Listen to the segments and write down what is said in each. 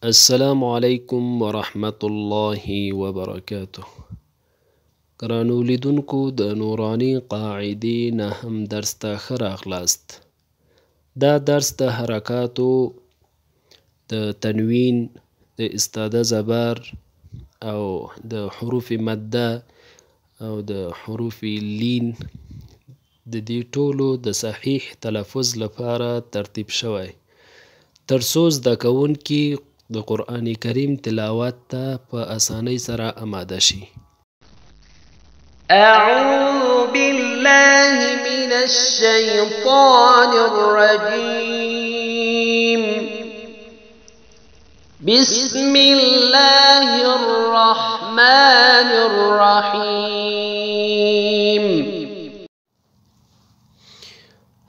السلام علیکم ورحمت الله وبرکاته. ګرانو لیدونکو د نوراني قاعدې نهم درس ته ښه راغلاست. دا درس د حرکاتو د تنوین، د استاده زبر او د حروف مده او د حروف لین د دې ټولو د صحیح تلفظ لپاره ترتیب شوی، ترڅو زده کوونکي د قرآن کریم تلاوت ته په اسانۍ سره آماده شي. أعوذ بالله من الشيطان الرجيم. بسم الله الرحمن الرحيم.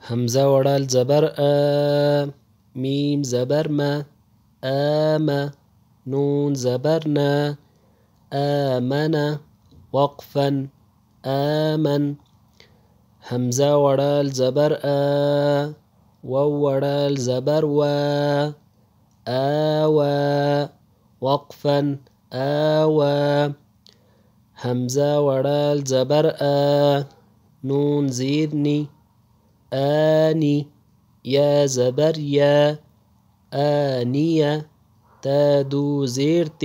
حمزه وړل زبر میم زبر ما آما، نون زبرنا آمنا، وقفا آمن. حمزه وړل زبر واو وړل زبر آوا، وقفا آوا. حمزه وړل زبر نون زیرنی آنی، یا زبر یا آنية، تادو زيرت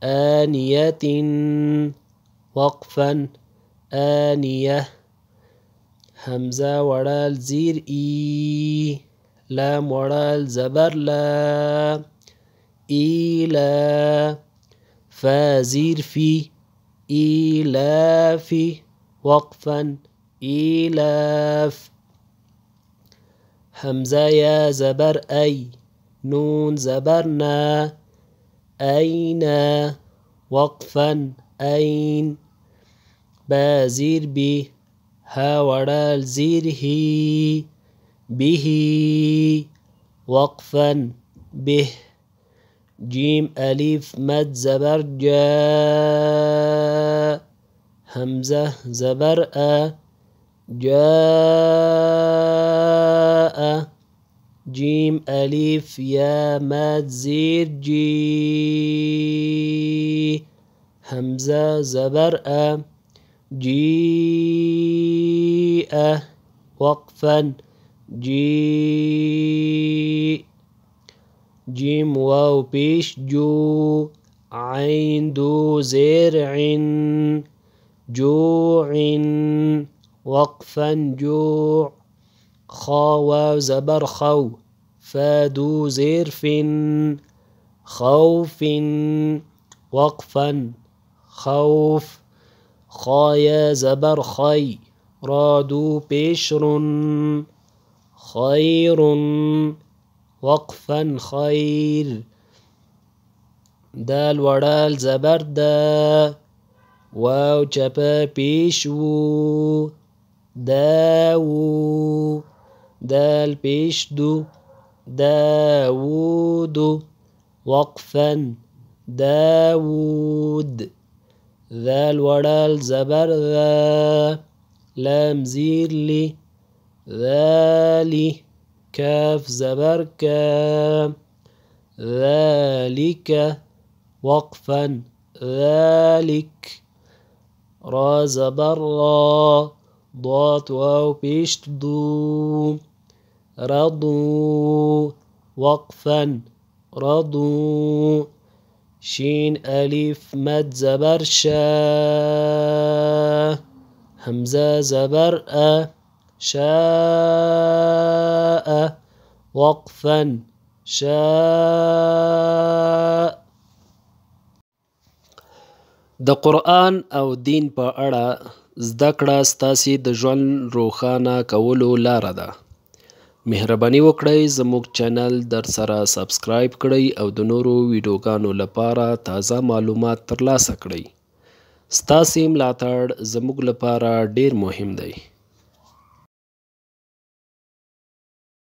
آنية، وقفا آنية. حمزة وړل زير إي، لام وړل زبر لا إيلا، فا زير في إيلافي، وقفا إيلاف. حمزه یا زبر ای، نون زبرنا اینا، وقفا این. با زیر بی، ها وړل زیر هی، به، وقفا به. جیم الف مد زبر جا، حمزه زبر جاء. جيم ألف يا ماد زير جي، حمزة زبر جيء، وقفا جي. جيم واو بيش جو، عين دو زرع جوع، وقفا جوع. خا واو زبر خو، فادو زرف خوف، وقفا خوف. خايا زبر خي، رادو بشر خير، وقفا خير. دال وړل زبر دا، واو چپه پیشو داو، دال پیش دو داود، وقفا داود. ذال وړل زبر ذا، لام زیر لی ذالی، کاف زبر کا ذالک، وقفا ذالک. را زبر را، ضاد واو بيشت دو رضو، وقفا رضو. شين ألف مد زبر شا، حمزة زبر شاء، وقفا شاء. د قرآن او دین په اړه زده کړه ستاسې د ژوند روښانه کولو لاره ده. مهرباني وکړئ زموږ چینل در سره سبسکرایب کړئ او د نورو ویډیوګانو لپاره تازه معلومات ترلاسه کړئ. ستاسې ملاتړ زموږ لپاره ډیر مهم دی.